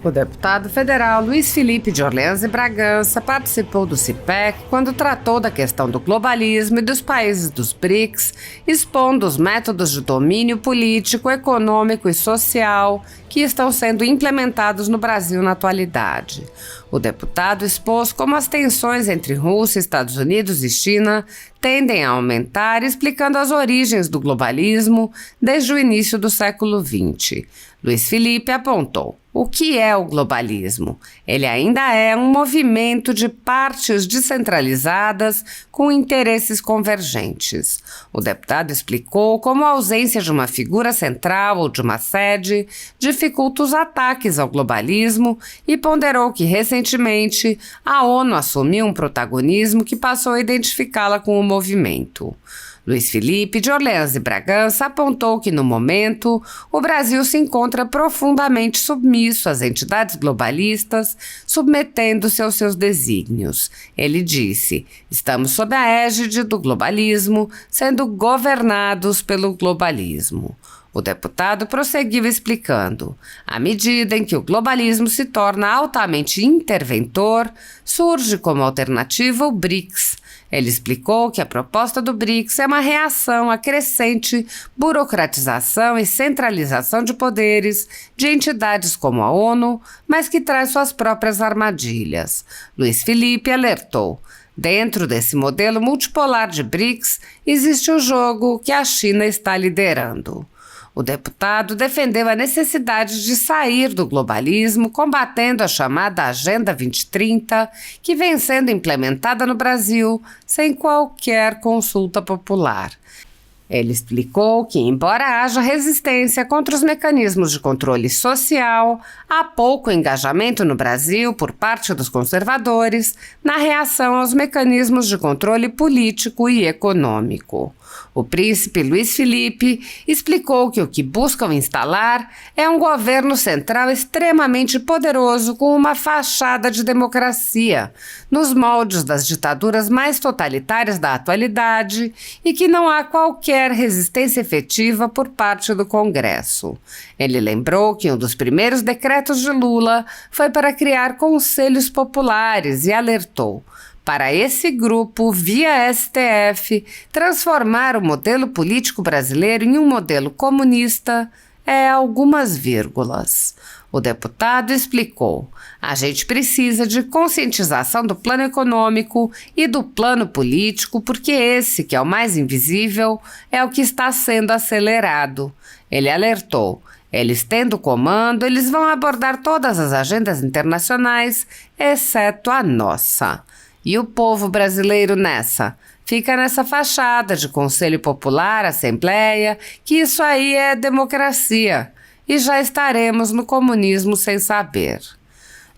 O deputado federal Luiz Felipe de Orleans e Bragança participou do CIPEC quando tratou da questão do globalismo e dos países dos BRICS, expondo os métodos de domínio político, econômico e social que estão sendo implementados no Brasil na atualidade. O deputado expôs como as tensões entre Rússia, Estados Unidos e China tendem a aumentar, explicando as origens do globalismo desde o início do século XX. Luiz Felipe apontou: o que é o globalismo? Ele ainda é um movimento de partes descentralizadas com interesses convergentes. O deputado explicou como a ausência de uma figura central ou de uma sede dificulta os ataques ao globalismo e ponderou que, recentemente, a ONU assumiu um protagonismo que passou a identificá-la com o movimento. Luiz Felipe de Orleans e Bragança apontou que, no momento, o Brasil se encontra profundamente submisso às entidades globalistas, submetendo-se aos seus desígnios. Ele disse: estamos sob a égide do globalismo, sendo governados pelo globalismo. O deputado prosseguiu explicando: à medida em que o globalismo se torna altamente interventor, surge como alternativa o BRICS. Ele explicou que a proposta do BRICS é uma reação à crescente burocratização e centralização de poderes de entidades como a ONU, mas que traz suas próprias armadilhas. Luiz Felipe alertou: dentro desse modelo multipolar de BRICS, existe o jogo que a China está liderando. O deputado defendeu a necessidade de sair do globalismo, combatendo a chamada Agenda 2030, que vem sendo implementada no Brasil sem qualquer consulta popular. Ele explicou que, embora haja resistência contra os mecanismos de controle social, há pouco engajamento no Brasil por parte dos conservadores na reação aos mecanismos de controle político e econômico. O príncipe Luiz Felipe explicou que o que buscam instalar é um governo central extremamente poderoso com uma fachada de democracia, nos moldes das ditaduras mais totalitárias da atualidade, e que não há qualquer resistência efetiva por parte do Congresso. Ele lembrou que um dos primeiros decretos de Lula foi para criar conselhos populares e alertou: para esse grupo, via STF, transformar o modelo político brasileiro em um modelo comunista é algumas vírgulas. O deputado explicou: a gente precisa de conscientização do plano econômico e do plano político, porque esse, que é o mais invisível, é o que está sendo acelerado. Ele alertou: eles tendo comando, eles vão abordar todas as agendas internacionais, exceto a nossa. E o povo brasileiro nessa? Fica nessa fachada de Conselho Popular, Assembleia, que isso aí é democracia. E já estaremos no comunismo sem saber.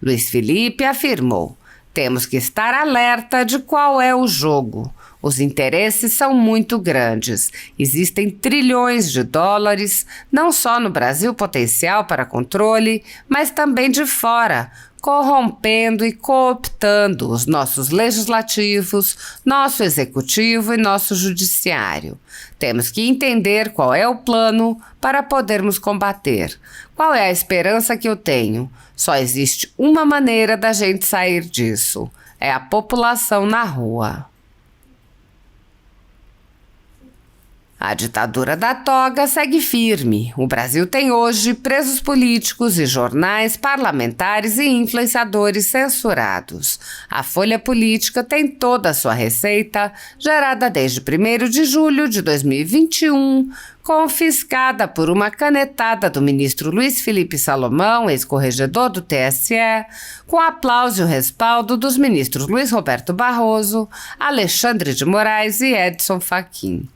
Luiz Felipe afirmou: temos que estar alerta de qual é o jogo. Os interesses são muito grandes. Existem trilhões de dólares, não só no Brasil potencial para controle, mas também de fora, corrompendo e cooptando os nossos legislativos, nosso executivo e nosso judiciário. Temos que entender qual é o plano para podermos combater. Qual é a esperança que eu tenho? Só existe uma maneira da gente sair disso: é a população na rua. A ditadura da toga segue firme. O Brasil tem hoje presos políticos e jornais, parlamentares e influenciadores censurados. A Folha Política tem toda a sua receita, gerada desde 1º de julho de 2021, confiscada por uma canetada do ministro Luiz Felipe Salomão, ex-corregedor do TSE, com aplauso e o respaldo dos ministros Luiz Roberto Barroso, Alexandre de Moraes e Edson Fachin.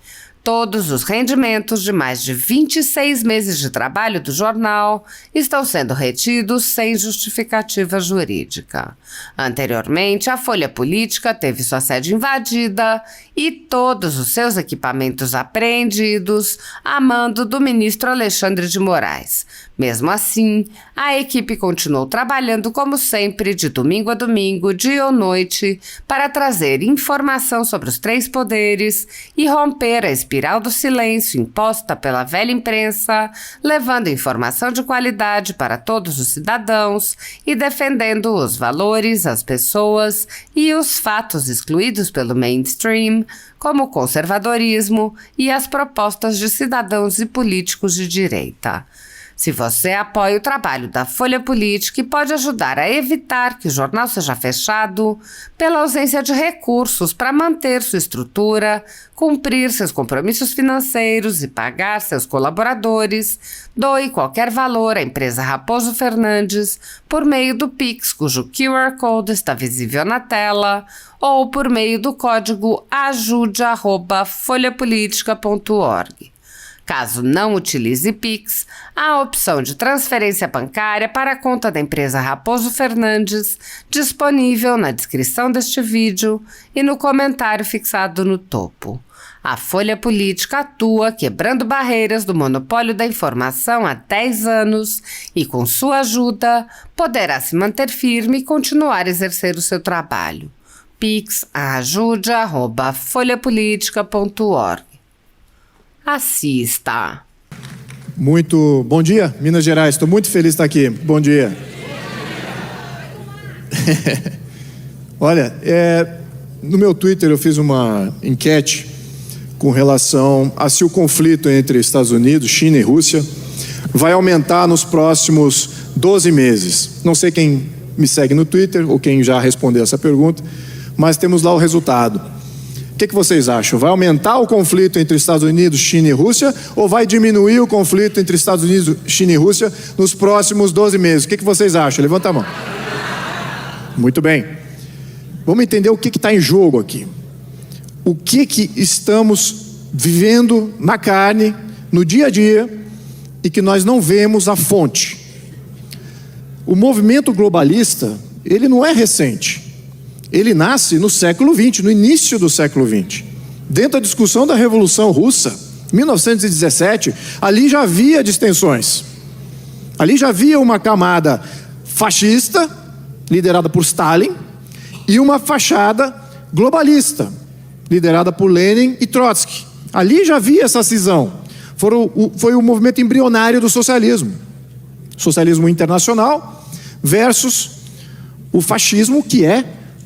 Todos os rendimentos de mais de 26 meses de trabalho do jornal estão sendo retidos sem justificativa jurídica. Anteriormente, a Folha Política teve sua sede invadida e todos os seus equipamentos apreendidos a mando do ministro Alexandre de Moraes. Mesmo assim, a equipe continuou trabalhando como sempre, de domingo a domingo, dia ou noite, para trazer informação sobre os 3 poderes e romper a espionagem espiral do silêncio imposta pela velha imprensa, levando informação de qualidade para todos os cidadãos e defendendo os valores, as pessoas e os fatos excluídos pelo mainstream, como o conservadorismo e as propostas de cidadãos e políticos de direita. Se você apoia o trabalho da Folha Política e pode ajudar a evitar que o jornal seja fechado, pela ausência de recursos para manter sua estrutura, cumprir seus compromissos financeiros e pagar seus colaboradores, doe qualquer valor à empresa Raposo Fernandes por meio do Pix, cujo QR Code está visível na tela, ou por meio do código ajude@folhapolitica.org. Caso não utilize Pix, há a opção de transferência bancária para a conta da empresa Raposo Fernandes, disponível na descrição deste vídeo e no comentário fixado no topo. A Folha Política atua quebrando barreiras do monopólio da informação há 10 anos e, com sua ajuda, poderá se manter firme e continuar a exercer o seu trabalho. Pix ajude@folhapolitica.org. Assista. Muito bom dia, Minas Gerais. Estou muito feliz de estar aqui. Bom dia. Olha, no meu Twitter eu fiz uma enquete com relação a se o conflito entre Estados Unidos, China e Rússia vai aumentar nos próximos 12 meses. Não sei quem me segue no Twitter ou quem já respondeu essa pergunta, mas temos lá o resultado. O que vocês acham? Vai aumentar o conflito entre Estados Unidos, China e Rússia ou vai diminuir o conflito entre Estados Unidos, China e Rússia nos próximos 12 meses? O que vocês acham? Levanta a mão. Muito bem. Vamos entender o que está em jogo aqui. O que estamos vivendo na carne, no dia a dia, e que nós não vemos a fonte. O movimento globalista, ele não é recente. Ele nasce no século XX, no início do século XX. Dentro da discussão da Revolução Russa, 1917, ali já havia distensões. Ali já havia uma camada fascista, liderada por Stalin, e uma fachada globalista, liderada por Lenin e Trotsky. Ali já havia essa cisão. Foi o movimento embrionário do socialismo. Socialismo internacional versus o fascismo, que é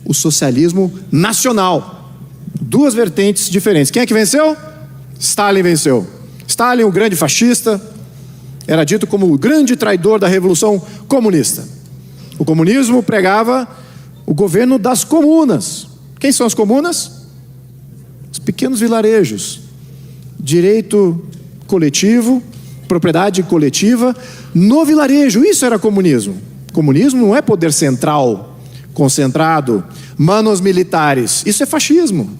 o socialismo nacional. Duas vertentes diferentes. Quem é que venceu? Stalin venceu. Stalin, o grande fascista, era dito como o grande traidor da Revolução Comunista. O comunismo pregava o governo das comunas. Quem são as comunas? Os pequenos vilarejos. Direito coletivo, propriedade coletiva no vilarejo. Isso era comunismo. Comunismo não é poder central, concentrado, manos militares. Isso é fascismo.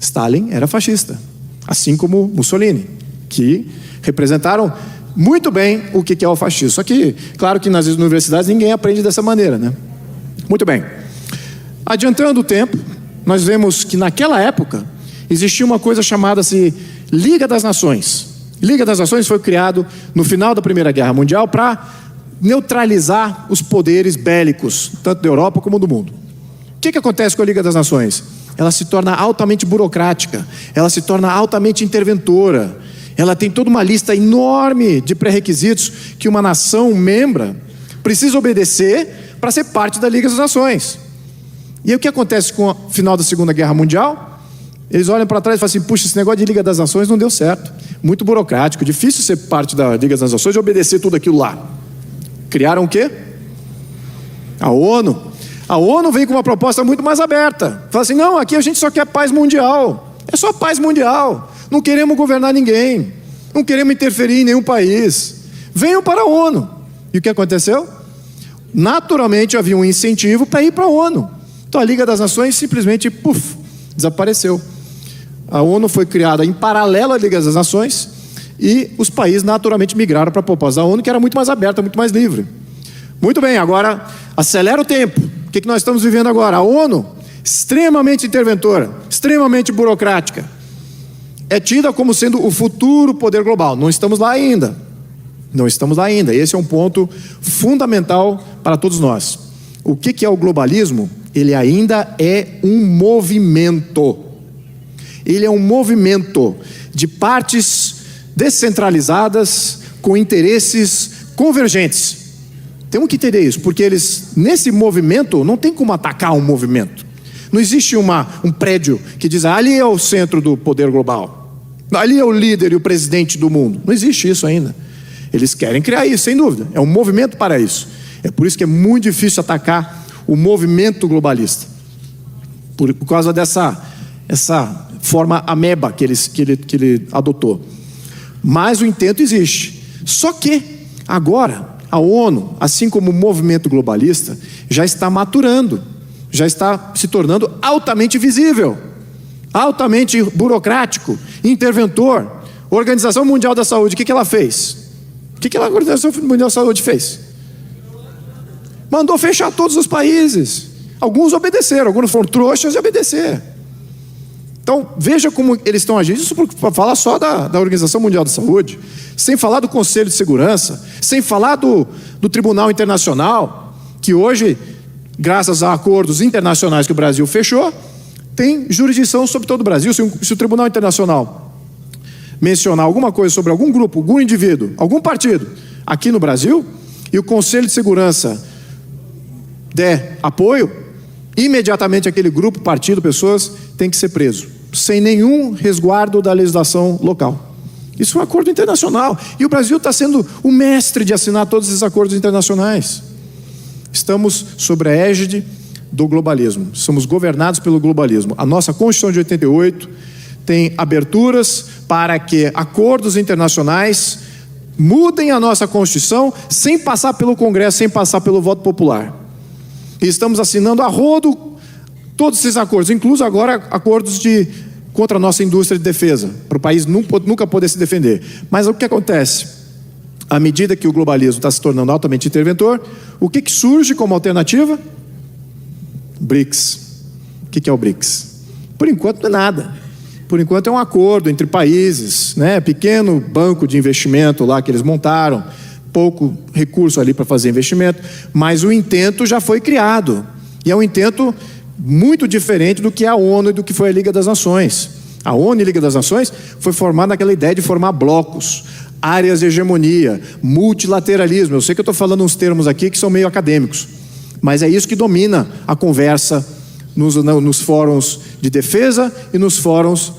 Stalin era fascista, assim como Mussolini, que representaram muito bem o que é o fascismo. Só que, claro que nas universidades ninguém aprende dessa maneira, né? Muito bem. Adiantando o tempo, nós vemos que naquela época existia uma coisa chamada-se Liga das Nações. Liga das Nações foi criado no final da Primeira Guerra Mundial para neutralizar os poderes bélicos, tanto da Europa como do mundo. O que acontece com a Liga das Nações? Ela se torna altamente burocrática, ela se torna altamente interventora, ela tem toda uma lista enorme de pré-requisitos que uma nação membra precisa obedecer para ser parte da Liga das Nações. E aí o que acontece com o final da Segunda Guerra Mundial? Eles olham para trás e falam assim: puxa, esse negócio de Liga das Nações não deu certo, muito burocrático, difícil ser parte da Liga das Nações e obedecer tudo aquilo lá. Criaram o quê? A ONU. A ONU veio com uma proposta muito mais aberta. Fala assim: não, aqui a gente só quer paz mundial. É só paz mundial. Não queremos governar ninguém. Não queremos interferir em nenhum país. Venham para a ONU. E o que aconteceu? Naturalmente havia um incentivo para ir para a ONU. Então a Liga das Nações simplesmente, desapareceu. A ONU foi criada em paralelo à Liga das Nações e os países naturalmente migraram para a proposta da ONU, que era muito mais aberta, muito mais livre. Muito bem, agora acelera o tempo. O que nós estamos vivendo agora? A ONU, extremamente interventora, extremamente burocrática, é tida como sendo o futuro poder global. Não estamos lá ainda. Não estamos lá ainda. Esse é um ponto fundamental para todos nós. O que é o globalismo? Ele ainda é um movimento. Ele é um movimento de partes descentralizadas com interesses convergentes. Temos que entender isso, porque eles, nesse movimento, não tem como atacar um movimento. Não existe um prédio que diz, ali é o centro do poder global, ali é o líder e o presidente do mundo. Não existe isso ainda. Eles querem criar isso, sem dúvida. É um movimento para isso. É por isso que é muito difícil atacar o movimento globalista. Por causa essa forma ameba que ele adotou. Mas o intento existe. Só que, agora, a ONU, assim como o movimento globalista, já está maturando, já está se tornando altamente visível, altamente burocrático, interventor. A Organização Mundial da Saúde, o que ela fez? O que a Organização Mundial da Saúde fez? Mandou fechar todos os países. Alguns obedeceram, alguns foram trouxas de obedecer. Então, veja como eles estão agindo. Isso para falar só da Organização Mundial da Saúde, sem falar do Conselho de Segurança, sem falar do Tribunal Internacional, que hoje, graças a acordos internacionais que o Brasil fechou, tem jurisdição sobre todo o Brasil. Se o Tribunal Internacional mencionar alguma coisa sobre algum grupo, algum indivíduo, algum partido aqui no Brasil, e o Conselho de Segurança der apoio, imediatamente aquele grupo, partido, pessoas, tem que ser preso, sem nenhum resguardo da legislação local. Isso é um acordo internacional, e o Brasil está sendo o mestre de assinar todos esses acordos internacionais. Estamos sobre a égide do globalismo, somos governados pelo globalismo. A nossa Constituição de 88 tem aberturas para que acordos internacionais mudem a nossa Constituição sem passar pelo Congresso, sem passar pelo voto popular. E estamos assinando a rodo todos esses acordos, inclusive agora acordos contra a nossa indústria de defesa, para o país nunca poder se defender. Mas o que acontece? À medida que o globalismo está se tornando altamente interventor, o que surge como alternativa? BRICS. O que é o BRICS? Por enquanto não é nada. Por enquanto é um acordo entre países, né? Pequeno banco de investimento lá que eles montaram, pouco recurso ali para fazer investimento, mas o intento já foi criado. E é um intento muito diferente do que a ONU e do que foi a Liga das Nações. A ONU e a Liga das Nações foi formada naquela ideia de formar blocos, áreas de hegemonia, multilateralismo. Eu sei que eu estou falando uns termos aqui que são meio acadêmicos, mas é isso que domina a conversa nos fóruns de defesa e nos fóruns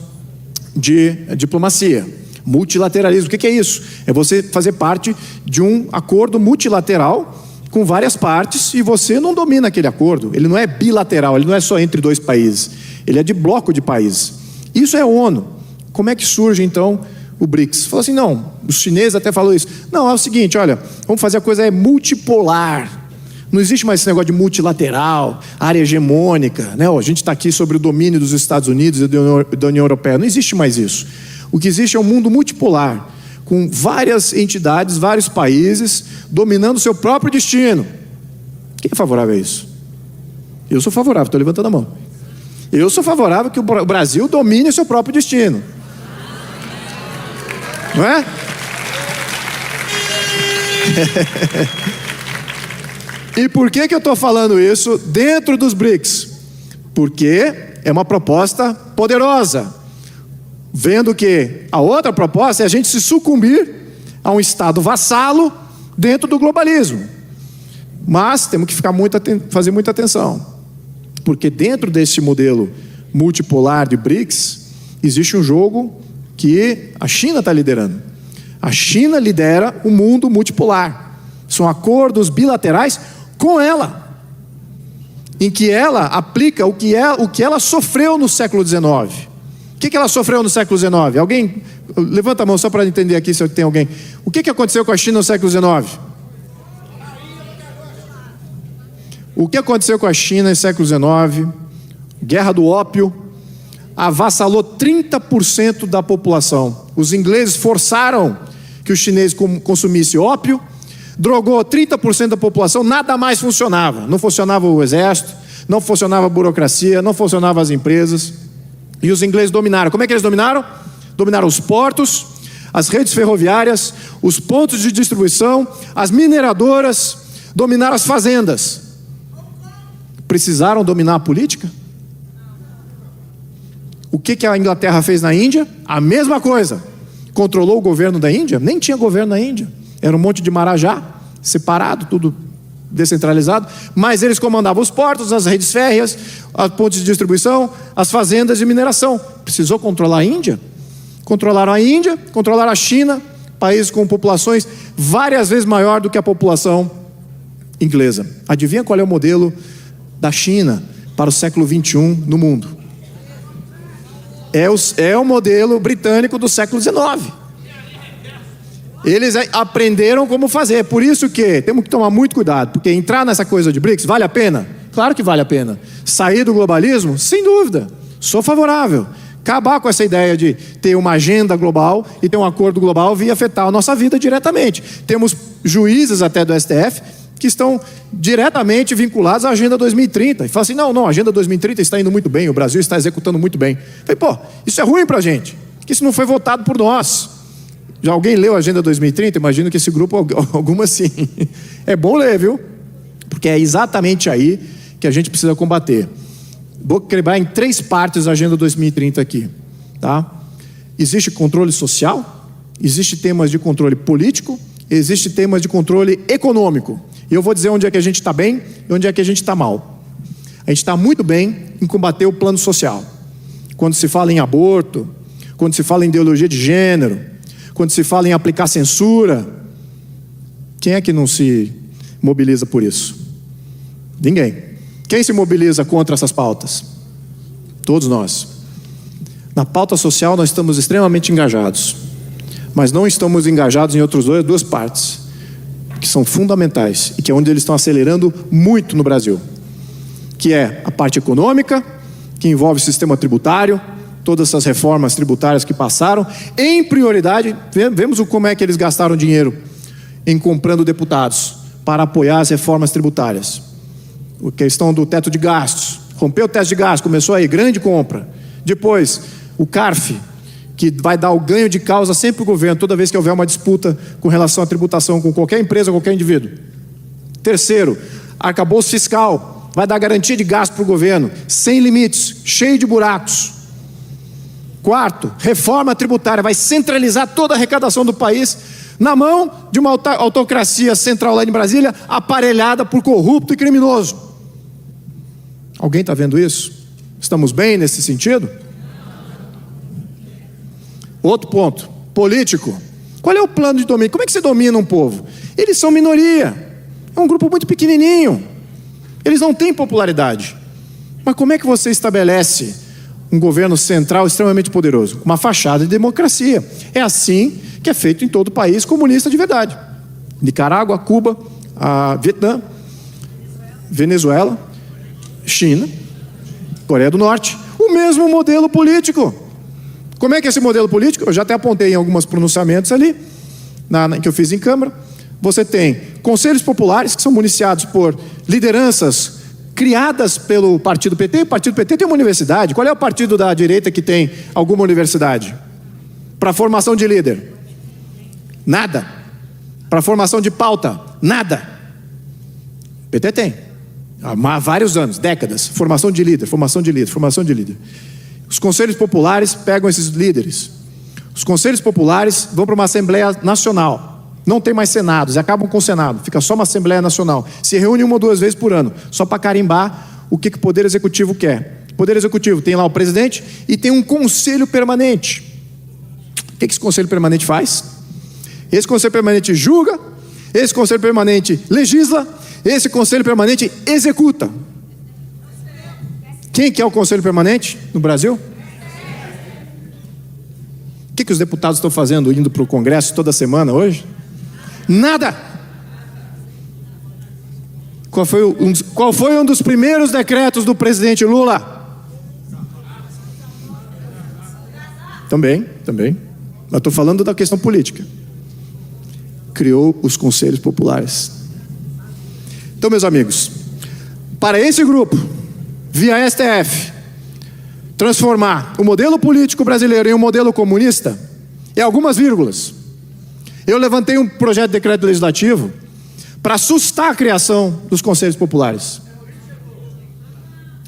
de diplomacia. Multilateralismo, o que é isso? É você fazer parte de um acordo multilateral com várias partes e você não domina aquele acordo. Ele não é bilateral, ele não é só entre dois países, ele é de bloco de países. Isso é a ONU. Como é que surge então o BRICS? Falou assim, não, os chineses até falaram isso. Não, é o seguinte, olha, vamos fazer a coisa multipolar. Não existe mais esse negócio de multilateral, área hegemônica, né? A gente está aqui sobre o domínio dos Estados Unidos e da União Europeia. Não existe mais isso. O que existe é um mundo multipolar, com várias entidades, vários países, dominando o seu próprio destino. Quem é favorável a isso? Eu sou favorável, estou levantando a mão. Eu sou favorável que o Brasil domine o seu próprio destino. Não é? E por que eu estou falando isso dentro dos BRICS? Porque é uma proposta poderosa, vendo que a outra proposta é a gente se sucumbir a um Estado vassalo dentro do globalismo. Mas temos que fazer muita atenção, porque dentro desse modelo multipolar de BRICS, existe um jogo que a China está liderando. A China lidera o mundo multipolar. São acordos bilaterais com ela, em que ela aplica o que ela sofreu no século XIX. O que ela sofreu no século XIX? Alguém, levanta a mão só para entender aqui se tem alguém. O que aconteceu com a China no século XIX? O que aconteceu com a China no século XIX? Guerra do ópio, avassalou 30% da população. Os ingleses forçaram que os chineses consumissem ópio, drogou 30% da população, nada mais funcionava. Não funcionava o exército, não funcionava a burocracia, não funcionavam as empresas. E os ingleses dominaram. Como é que eles dominaram? Dominaram os portos, as redes ferroviárias, os pontos de distribuição, as mineradoras, dominaram as fazendas. Precisaram dominar a política? O que a Inglaterra fez na Índia? A mesma coisa. Controlou o governo da Índia? Nem tinha governo na Índia. Era um monte de marajá, separado, tudo descentralizado. Mas eles comandavam os portos, as redes férreas, as pontes de distribuição, as fazendas de mineração. Precisou controlar a Índia? Controlaram a Índia, controlaram a China, países com populações várias vezes maior do que a população inglesa. Adivinha qual é o modelo da China para o século XXI no mundo? É o modelo britânico do século XIX. Eles aprenderam como fazer. Por isso que temos que tomar muito cuidado, porque entrar nessa coisa de BRICS vale a pena? Claro que vale a pena. Sair do globalismo? Sem dúvida. Sou favorável. Acabar com essa ideia de ter uma agenda global e ter um acordo global vir afetar a nossa vida diretamente. Temos juízes até do STF que estão diretamente vinculados à Agenda 2030. E falam assim, não, a Agenda 2030 está indo muito bem, o Brasil está executando muito bem. Eu falei, isso é ruim para a gente, porque isso não foi votado por nós. Já alguém leu a Agenda 2030? Imagino que esse grupo, algumas sim. É bom ler, viu? Porque é exatamente aí que a gente precisa combater. Vou quebrar em 3 partes a Agenda 2030 aqui. Tá? Existe controle social, existe temas de controle político, existe temas de controle econômico. E eu vou dizer onde é que a gente está bem e onde é que a gente está mal. A gente está muito bem em combater o plano social. Quando se fala em aborto, quando se fala em ideologia de gênero, quando se fala em aplicar censura, quem é que não se mobiliza por isso? Ninguém. Quem se mobiliza contra essas pautas? Todos nós. Na pauta social nós estamos extremamente engajados, mas não estamos engajados em outras duas partes, que são fundamentais e que é onde eles estão acelerando muito no Brasil, que é a parte econômica, que envolve o sistema tributário, todas essas reformas tributárias que passaram, em prioridade, vemos como é que eles gastaram dinheiro em comprando deputados para apoiar as reformas tributárias. A questão do teto de gastos, rompeu o teto de gastos, começou aí, grande compra. Depois, o CARF, que vai dar o ganho de causa sempre para o governo, toda vez que houver uma disputa com relação à tributação com qualquer empresa, qualquer indivíduo. Terceiro, arcabouço fiscal, vai dar garantia de gasto para o governo, sem limites, cheio de buracos. Quarto, reforma tributária, vai centralizar toda a arrecadação do país na mão de uma autocracia central lá em Brasília, aparelhada por corrupto e criminoso. Alguém está vendo isso? Estamos bem nesse sentido? Outro ponto, político. Qual é o plano de domínio? Como é que se domina um povo? Eles são minoria, é um grupo muito pequenininho, eles não têm popularidade. Mas como é que você estabelece um governo central extremamente poderoso? Uma fachada de democracia. É assim que é feito em todo o país comunista de verdade. Nicarágua, Cuba, Vietnã, Venezuela, China, Coreia do Norte. O mesmo modelo político. Como é que é esse modelo político? Eu já até apontei em alguns pronunciamentos ali, que eu fiz em Câmara. Você tem conselhos populares, que são municiados por lideranças criadas pelo Partido PT. O Partido PT tem uma universidade. Qual é o partido da direita que tem alguma universidade? Para formação de líder? Nada. Para formação de pauta? Nada. O PT tem. Há vários anos, décadas. Formação de líder, formação de líder, formação de líder. Os conselhos populares pegam esses líderes. Os conselhos populares vão para uma Assembleia Nacional. Não tem mais senados, acabam com o Senado. Fica só uma Assembleia Nacional. Se reúne 1 ou 2 vezes por ano, só para carimbar o que o Poder Executivo quer. O Poder Executivo tem lá o presidente e tem um conselho permanente. O que esse conselho permanente faz? Esse conselho permanente julga, esse conselho permanente legisla, esse conselho permanente executa. Quem que é o conselho permanente no Brasil? O que os deputados estão fazendo indo para o Congresso toda semana hoje? Nada. Qual foi um dos primeiros decretos do presidente Lula? Também. Mas estou falando da questão política. Criou os conselhos populares. Então, meus amigos, para esse grupo, via STF, transformar o modelo político brasileiro em um modelo comunista, é algumas vírgulas. Eu levantei um projeto de decreto legislativo para assustar a criação dos conselhos populares.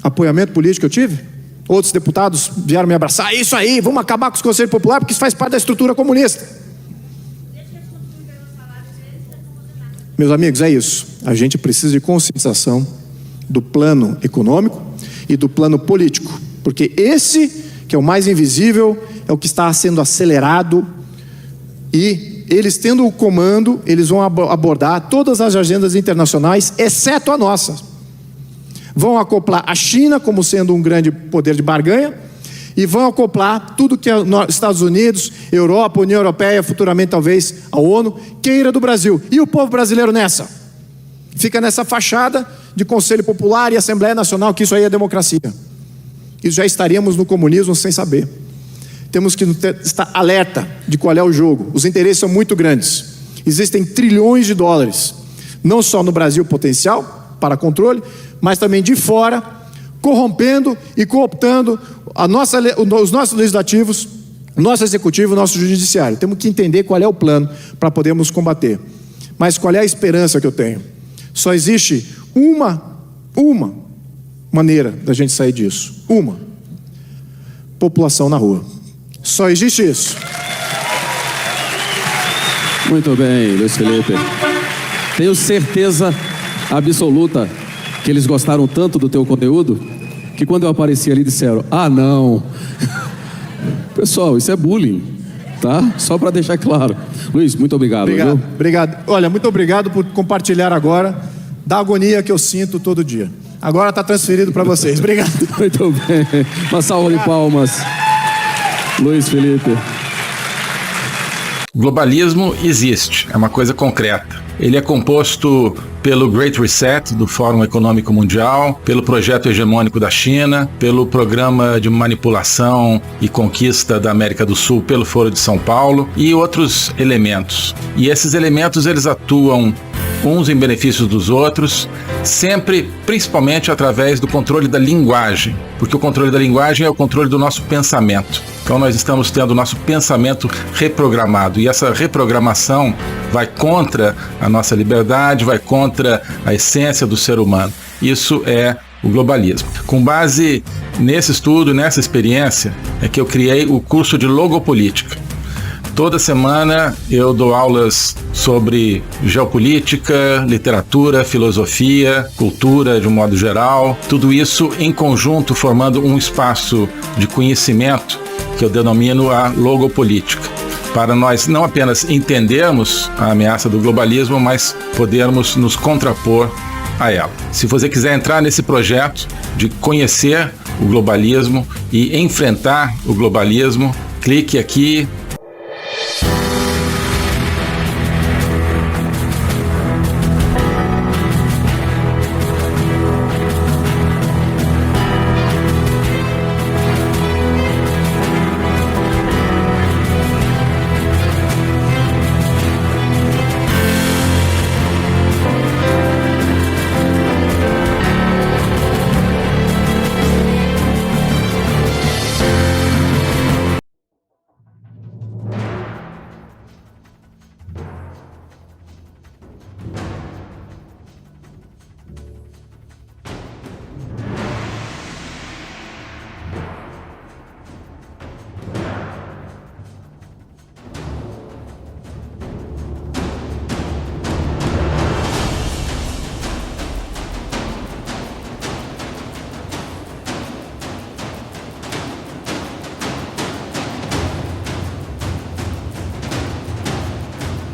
Apoiamento político eu tive? Outros deputados vieram me abraçar. Isso aí, vamos acabar com os conselhos populares, porque isso faz parte da estrutura comunista. Meus amigos, é isso. A gente precisa de conscientização do plano econômico e do plano político, porque esse, que é o mais invisível, é o que está sendo acelerado, e eles tendo o comando, eles vão abordar todas as agendas internacionais, exceto a nossa. Vão acoplar a China como sendo um grande poder de barganha, e vão acoplar tudo que Estados Unidos, Europa, União Europeia, futuramente talvez a ONU, queira do Brasil. E o povo brasileiro nessa? Fica nessa fachada de Conselho Popular e Assembleia Nacional, que isso aí é democracia. Isso já estaríamos no comunismo sem saber. Temos que estar alerta de qual é o jogo. Os interesses são muito grandes. Existem trilhões de dólares, não só no Brasil potencial para controle, mas também de fora, corrompendo e cooptando os nossos legislativos, nosso executivo, nosso judiciário. Temos que entender qual é o plano para podermos combater. Mas qual é a esperança que eu tenho? Só existe uma maneira da gente sair disso. Uma. População na rua. Só existe isso. Muito bem, Luiz Felipe. Tenho certeza absoluta que eles gostaram tanto do teu conteúdo que quando eu apareci ali disseram: ah, não. Pessoal, isso é bullying, tá? Só para deixar claro. Luiz, muito obrigado. Obrigado, viu? obrigado. Olha, muito obrigado por compartilhar agora da agonia que eu sinto todo dia. Agora está transferido para vocês. Obrigado. Muito bem. Uma salva de palmas. Luiz Felipe. Globalismo existe, é uma coisa concreta. Ele é composto pelo Great Reset do Fórum Econômico Mundial, pelo projeto hegemônico da China, pelo programa de manipulação e conquista da América do Sul pelo Foro de São Paulo e outros elementos. E esses elementos eles atuam uns em benefício dos outros, sempre, principalmente através do controle da linguagem, porque o controle da linguagem é o controle do nosso pensamento. Então nós estamos tendo o nosso pensamento reprogramado, e essa reprogramação vai contra a nossa liberdade, vai contra a essência do ser humano. Isso é o globalismo. Com base nesse estudo, nessa experiência, é que eu criei o curso de Logopolítica. Toda semana eu dou aulas sobre geopolítica, literatura, filosofia, cultura de um modo geral, tudo isso em conjunto formando um espaço de conhecimento que eu denomino a logopolítica, para nós não apenas entendermos a ameaça do globalismo, mas podermos nos contrapor a ela. Se você quiser entrar nesse projeto de conhecer o globalismo e enfrentar o globalismo, clique aqui